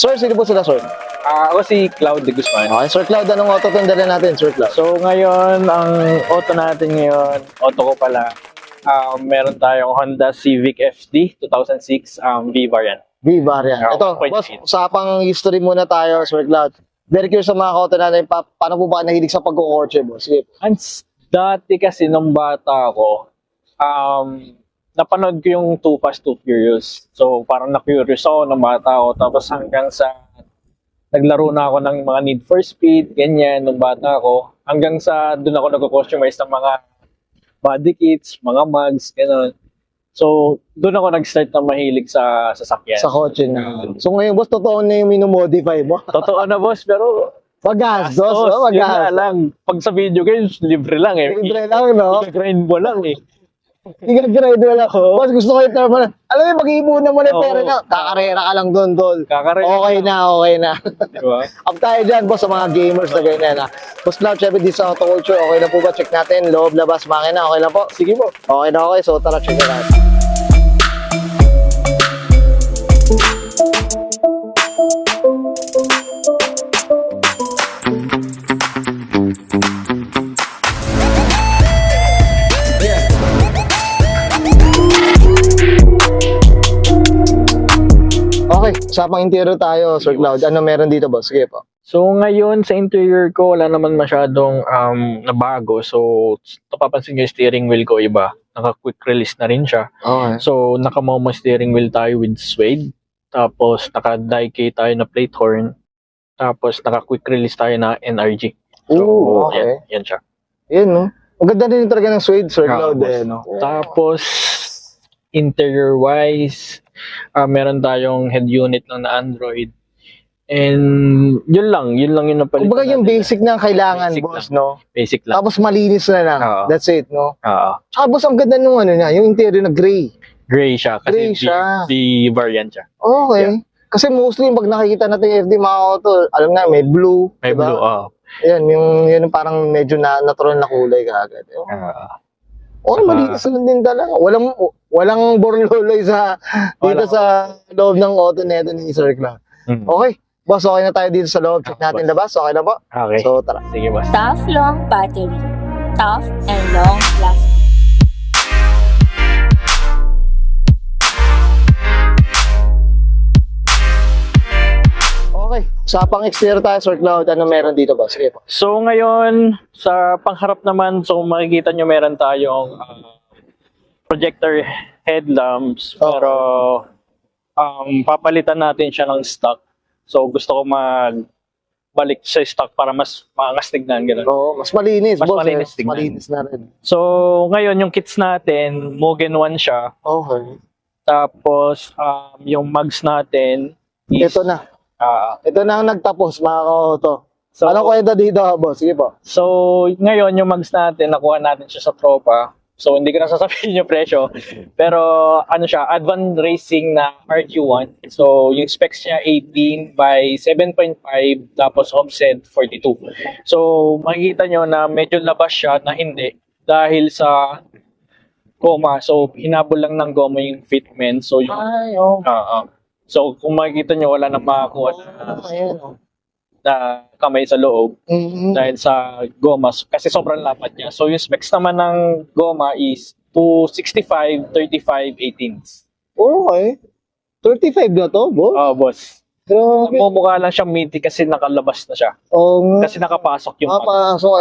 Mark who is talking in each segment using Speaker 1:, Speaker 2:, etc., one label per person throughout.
Speaker 1: Sir, sino po sila, sir?
Speaker 2: Ako si Cloud de Guzman.
Speaker 1: Okay, Sir Cloud, anong auto tong dala natin, Sir Cloud?
Speaker 2: So ngayon, ang auto natin ngayon, auto ko pala, meron tayong Honda Civic FD 2006 V variant.
Speaker 1: V variant. Ito, boss, usapang history muna tayo, Sir Cloud. Very curious sa mga auto natin, paano po ba nahilig sa pagkukotse, boss? Sige.
Speaker 2: Dati kasi nung bata ako, napanood ko yung Too Fast, Too Furious. So parang na-curious ako nung bata ako. Tapos hanggang sa naglaro na ako ng mga Need for Speed, ganyan, nung bata ako. Hanggang sa doon ako nag-customize ng mga body kits, mga mugs, gano'n. So, doon ako nag-start na mahilig sa sasakyan.
Speaker 1: Sa kotse na. So ngayon, boss, totoo na yung minumodify mo?
Speaker 2: Totoo na, boss, pero
Speaker 1: Magastos,
Speaker 2: yun na lang. Pag sa video games, libre lang eh.
Speaker 1: Libre lang, no?
Speaker 2: I-grind mo lang eh.
Speaker 1: I-grade mo lang. Boss, gusto ko yung term mo na. Alam mo, mag-iipunan mo na yung pera na. Kakarera ka lang doon, tol. Okay na.
Speaker 2: Diba?
Speaker 1: Up tayo dyan, boss, sa mga gamers na ganyan, ha. Boss Cloud, syempre, di sa auto culture, okay na po ba? Check natin, loob, labas, makina, okay na po?
Speaker 2: Sige po.
Speaker 1: Okay na, okay. So, tara, check natin. Okay, usapang interior tayo, Sir Cloud. Ano meron dito, boss? Sige po.
Speaker 2: So ngayon sa interior ko wala naman masyadong nabago. So napapansin niyo yung steering wheel ko iba. Naka-quick release na rin siya.
Speaker 1: Okay.
Speaker 2: So naka-Momo steering wheel tayo with suede. Tapos naka-die tayo na plate horn. Tapos naka-quick release tayo na NRG. So
Speaker 1: Ooh, okay.
Speaker 2: yan siya.
Speaker 1: Yan, no? Ang ganda din talaga ng suede, Sir Cloud, eh, no?
Speaker 2: Tapos interior wise, meron tayong head unit lang na Android. And yun lang yung napalitan.
Speaker 1: Kumbaga yung basic na kailangan,
Speaker 2: Basic
Speaker 1: boss,
Speaker 2: lang.
Speaker 1: no?
Speaker 2: Basic lang.
Speaker 1: Tapos malinis na lang.
Speaker 2: Oo.
Speaker 1: That's it, no?
Speaker 2: Oo.
Speaker 1: Tsaka, boss, ang ganda nung ano niya, yung interior na gray.
Speaker 2: Gray siya
Speaker 1: Gray
Speaker 2: kasi
Speaker 1: siya.
Speaker 2: the variant siya.
Speaker 1: Okay.
Speaker 2: Yeah.
Speaker 1: Kasi mostly, pag nakikita natin yung FD, mga auto, alam na, may blue.
Speaker 2: May
Speaker 1: diba?
Speaker 2: blue,
Speaker 1: Yan, yung parang medyo natural na kulay kaagad. Malinis lang din talaga. Walang borloloy dito sa loob ng auto neto ni Sir Cloud. Okay. Boss, okay na tayo dito sa loob. Check natin labas. Okay na po?
Speaker 2: Okay.
Speaker 1: So, tara.
Speaker 2: Sige, boss.
Speaker 3: Tough long battery. Tough and long lasting.
Speaker 1: Okay. Sa pang-exterior tayo, Sir Cloud, ano meron dito, boss? Sige po.
Speaker 2: So ngayon, sa pangharap naman, so makikita nyo meron tayong projector headlamps.
Speaker 1: Oh.
Speaker 2: Pero papalitan natin siya ng stock. So gusto ko magbalik sa stock para mas maangas tignan. Ganun.
Speaker 1: Oo, mas malinis,
Speaker 2: Mas
Speaker 1: boss.
Speaker 2: malinis
Speaker 1: Mas
Speaker 2: tingnan.
Speaker 1: malinis na rin.
Speaker 2: So ngayon, yung kits natin, Mugen 1 siya.
Speaker 1: Okay.
Speaker 2: Tapos yung mugs natin is...
Speaker 1: Ito na. Ito na ang nagtapos, mga ka-auto.
Speaker 2: So,
Speaker 1: Anong kwenta dito, boss? Sige po.
Speaker 2: So, ngayon, yung mugs natin, nakuha natin siya sa tropa. So, hindi ko na sasabihin yung presyo. Pero, ano siya, Advan Racing na RQ1. So, yung specs niya 18 by 7.5, tapos offset 42. So, makikita nyo na medyo labas siya na hindi. Dahil sa goma. So, hinabol lang ng goma yung fitment. So, yung...
Speaker 1: Ay, oh.
Speaker 2: So, kung makikita nyo, wala nang makakuha na kamay sa loob. Dahil sa goma, kasi sobrang lapad niya. So yung specs naman ng goma is 265, 35, 18s.
Speaker 1: Okay. 35 na to, boss?
Speaker 2: Boss.
Speaker 1: Grabe.
Speaker 2: Mumukha lang siya minty kasi nakalabas na siya. Kasi nakapasok yung
Speaker 1: nakapasok.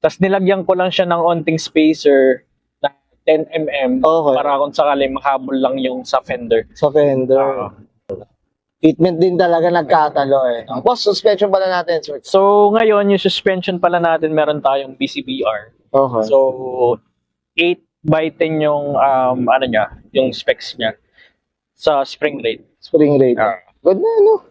Speaker 2: Tapos nilagyan ko lang siya ng onting spacer na 10mm para kung sakali makahabol lang yung sa fender.
Speaker 1: Sa fender. Fitment din talaga nagkatalo eh. Boss, suspension pala natin, sir.
Speaker 2: So ngayon, yung suspension pala natin, meron tayong BCBR.
Speaker 1: Okay.
Speaker 2: So 8 by 10 yung ano niya, yung specs niya sa spring rate.
Speaker 1: Spring rate. Ganda, no?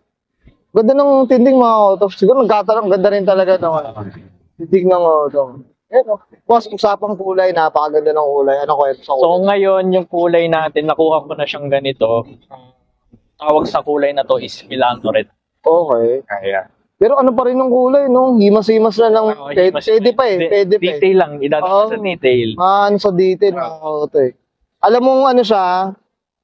Speaker 1: Ganda ng tinding mga auto. Siguro nagkatalo, ganda rin talaga ng tinding ng auto. Eto. Boss, usapang kulay, napakaganda ng kulay. Ano kwento sa kulay?
Speaker 2: So ngayon, yung kulay natin, nakuha ko na siyang ganito. Tawag sa kulay na to is Milano Red.
Speaker 1: Okay. Pero ano pa rin ng kulay, no? Himas-himas na lang. Pwede pa eh. Pwede pa eh.
Speaker 2: Detail lang. Idadagdag sa detail.
Speaker 1: Ano sa detail mga auto eh. Alam mo ano siya,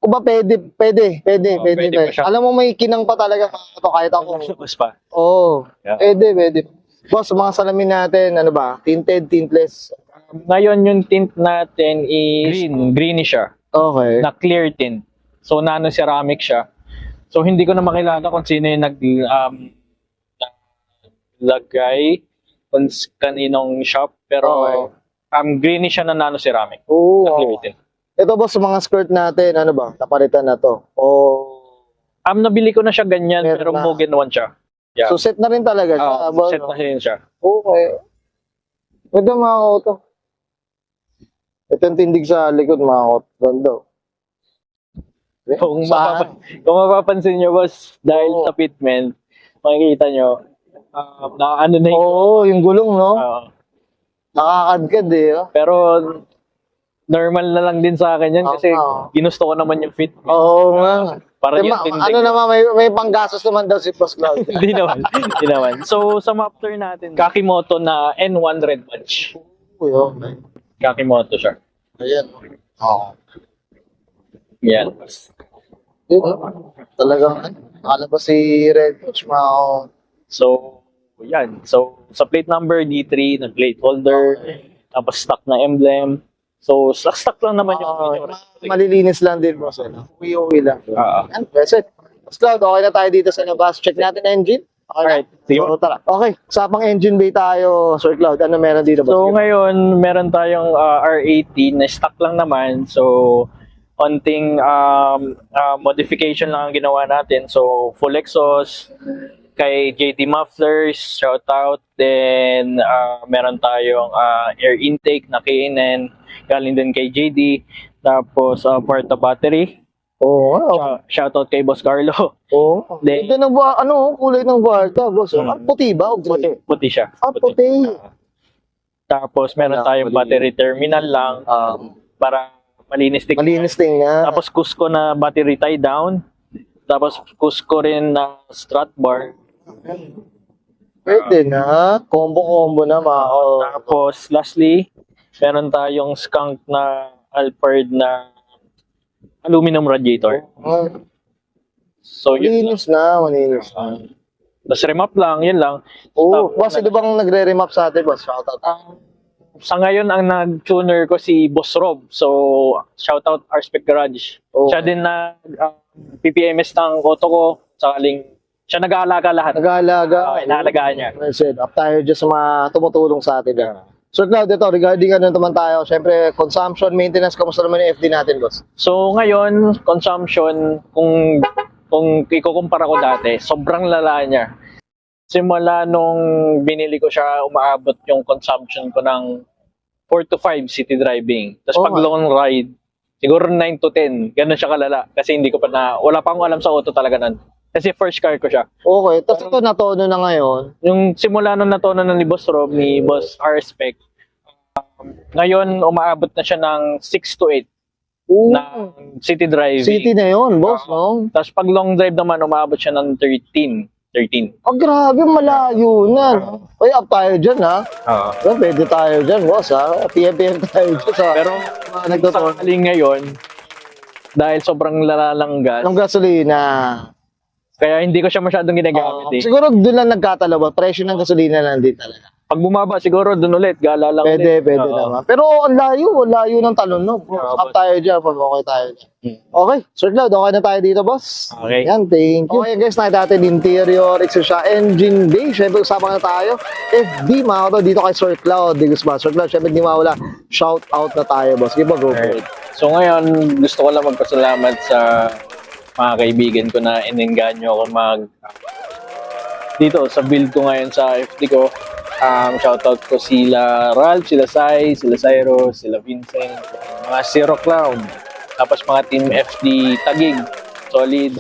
Speaker 1: Kung ba pwede.
Speaker 2: pwede pa siya.
Speaker 1: Alam mo, may kinang pa talaga ito kahit ako.
Speaker 2: Mas pa.
Speaker 1: Oo.
Speaker 2: Yeah.
Speaker 1: Pwede. Boss, mga salamin natin, ano ba? Tinted, tintless.
Speaker 2: Ngayon yung tint natin is greenish siya.
Speaker 1: Okay.
Speaker 2: Na clear tint. So nano ceramic siya. So hindi ko na makilala kung sino yung naglagay kung kaninong shop, pero greenish siya na nano ceramic.
Speaker 1: Oo.
Speaker 2: Na clear tint.
Speaker 1: Ito boss, sa mga skirt natin, ano ba? Napalitan na to.
Speaker 2: Nabili ko na siya ganyan,
Speaker 1: Meron
Speaker 2: pero
Speaker 1: na.
Speaker 2: Mugen 1 siya. Yeah.
Speaker 1: So set na rin talaga siya.
Speaker 2: Set na siya.
Speaker 1: Okay. Pwede mga auto. Ito yung tindig sa likod mga auto. Ganda.
Speaker 2: Kung,
Speaker 1: Saan?
Speaker 2: kung mapapansin nyo, boss, dahil
Speaker 1: Oo.
Speaker 2: sa fitment, makikita nyo, na ano na yung,
Speaker 1: Oo, yung gulong, no?
Speaker 2: ah,
Speaker 1: Nakakadkad eh. Oh.
Speaker 2: pero normal na lang din sa akin yan kasi
Speaker 1: Oo.
Speaker 2: ginusto ko naman yung fit.
Speaker 1: Oo nga.
Speaker 2: Para
Speaker 1: Eh,
Speaker 2: yung tindig.
Speaker 1: ano naman, may panggastos naman daw si Boss Cloud.
Speaker 2: Hindi naman. Hindi naman. So, sa mapter natin, Kakimoto na N1 Red Badge.
Speaker 1: Uy, okay.
Speaker 2: Kakimoto siya.
Speaker 1: Ayan. Oo.
Speaker 2: Yan.
Speaker 1: Yun, talagang, nakalabas si Red Coach, mga
Speaker 2: So, yan. So, sa plate number D3, na plate holder, tapos stock na emblem. So, stock lang naman yung
Speaker 1: malilinis lang din, boss. Uwi-uwi lang.
Speaker 2: Ah.
Speaker 1: Yan, that's it. Boss Cloud, okay na tayo dito sa labas. Check natin engine. Okay
Speaker 2: Alright,
Speaker 1: na?
Speaker 2: sige.
Speaker 1: So, tara. Okay, sa pang engine bay tayo, Sir Cloud. Ano meron dito, boss?
Speaker 2: So, ngayon, meron tayong R80 na stock lang naman. So, onting modification lang ang ginawa natin. So, full exhaust, kay JD Mufflers, shout out. Then, meron tayong air intake na K&N, galing din kay JD. Tapos, Porta battery.
Speaker 1: Oo, nga.
Speaker 2: Shout out kay Boss Carlo.
Speaker 1: Oo.
Speaker 2: Then-
Speaker 1: Ito ng kulay ng Varta, boss. Puti ba? O gray?
Speaker 2: Puti siya.
Speaker 1: Puti.
Speaker 2: Tapos, meron tayong battery terminal lang para malinis tingnan.
Speaker 1: Malinis tingnan.
Speaker 2: Tapos Cusco na battery tie down. Tapos Cusco rin na strut bar.
Speaker 1: Pwede na. Combo na, mga
Speaker 2: Tapos lastly, meron tayong skunk na Alphard na aluminum radiator. So yun.
Speaker 1: Malinis na.
Speaker 2: Tapos remap lang, yun lang.
Speaker 1: Oo. Boss, sino bang nagre-remap sa atin, boss? Shoutout.
Speaker 2: Sa ngayon, ang nag-tuner ko si Boss Rob. So, shoutout R-Spec Garage.
Speaker 1: Oo.
Speaker 2: Siya din na PPMS ng auto ko. Sakaling siya nag-aalaga lahat.
Speaker 1: Nag-aalaga.
Speaker 2: Inaalagaan niya.
Speaker 1: Well said. Up tayo dyan sa mga tumutulong sa atin. So, Cloud, ito, regarding ano naman tayo, syempre, consumption, maintenance, kamusta naman yung FD natin, boss?
Speaker 2: So, ngayon, consumption, kung ikukumpara ko dati, sobrang lala niya. Simula nung binili ko siya, umaabot yung consumption ko ng 4 to 5 city driving. Tapos pag long ride, siguro 9 to 10. Ganun siya kalala. Kasi hindi ko wala pa akong alam sa auto talaga nun. Kasi first car ko siya.
Speaker 1: Okay. Tapos ito, natono na ngayon.
Speaker 2: Yung simula nung natono na ni Boss Rob, ni Boss R-Spec, ngayon umaabot na siya ng 6 to 8 ng city driving.
Speaker 1: City na yun, boss, no?
Speaker 2: Tapos pag long drive naman, umaabot siya ng 13.
Speaker 1: Oh, grabe, malayo na. No? Uy, up tayo dyan, ha?
Speaker 2: Oo.
Speaker 1: Pwede tayo dyan, boss, ha? PM tayo dyan sa
Speaker 2: Pero
Speaker 1: nagtotoo.
Speaker 2: sakaling ngayon, dahil sobrang lala lang gas,
Speaker 1: ng gasolina.
Speaker 2: kaya hindi ko siya masyadong ginagamit eh.
Speaker 1: Siguro doon lang nagkatalawa. Presyo ng gasolina lang din talaga.
Speaker 2: Pag bumaba, siguro doon ulit, gala lang
Speaker 1: Pwede
Speaker 2: ulit.
Speaker 1: Oo. naman. Pero ang layo ng talon, no? Up tayo dyan, okay tayo dyan. Okay, Sir Cloud, okay na tayo dito, boss.
Speaker 2: Okay.
Speaker 1: Yan, thank you. Okay, guys, nakita natin interior, exhaust, engine bay. Siyempre, usapang na tayo. FD, mga auto, dito kay Sir Cloud. Di Guzman. Sir Cloud, siyempre, di mawala. Shout out na tayo, boss. Give a go.
Speaker 2: Alright. So ngayon, gusto ko lang magpasalamat sa mga kaibigan ko na inengganyo ako dito sa build ko ngayon sa FD ko. Shoutout ko sila Ralph, sila Sai, sila Cyro, sila Vincent, mga Zero Cloud. Tapos mga Team FD Tagig, solid.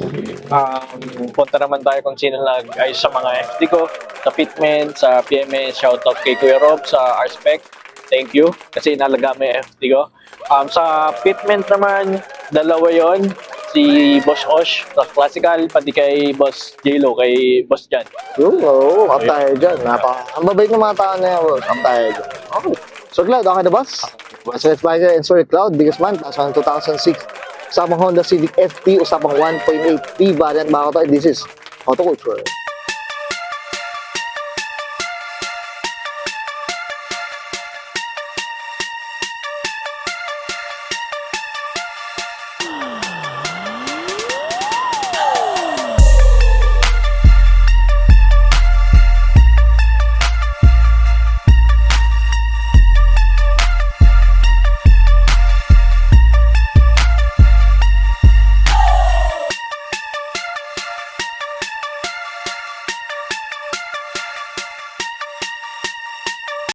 Speaker 2: Punta naman tayo kung sino nag-ayos sa mga FD ko, sa Fitment, sa PMS. Shoutout kay Kuya Rob sa R-Spec. Thank you kasi inalaga mo yung FD ko. Sa Fitment naman, dalawa yon, si Boss Osh sa Classical, pati kay Boss J-Lo, kay Boss Jan.
Speaker 1: Oo, up tayo dyan. Ang babait ng mga tao na yan, boss. Up tayo dyan. Okay. Sir Cloud, okay na, boss? Boss Advisor and Sir Cloud, biggest man, class 2006 usapang Honda Civic FT, usapang 1.8 V variant mga kautoy. This is Auto Culture.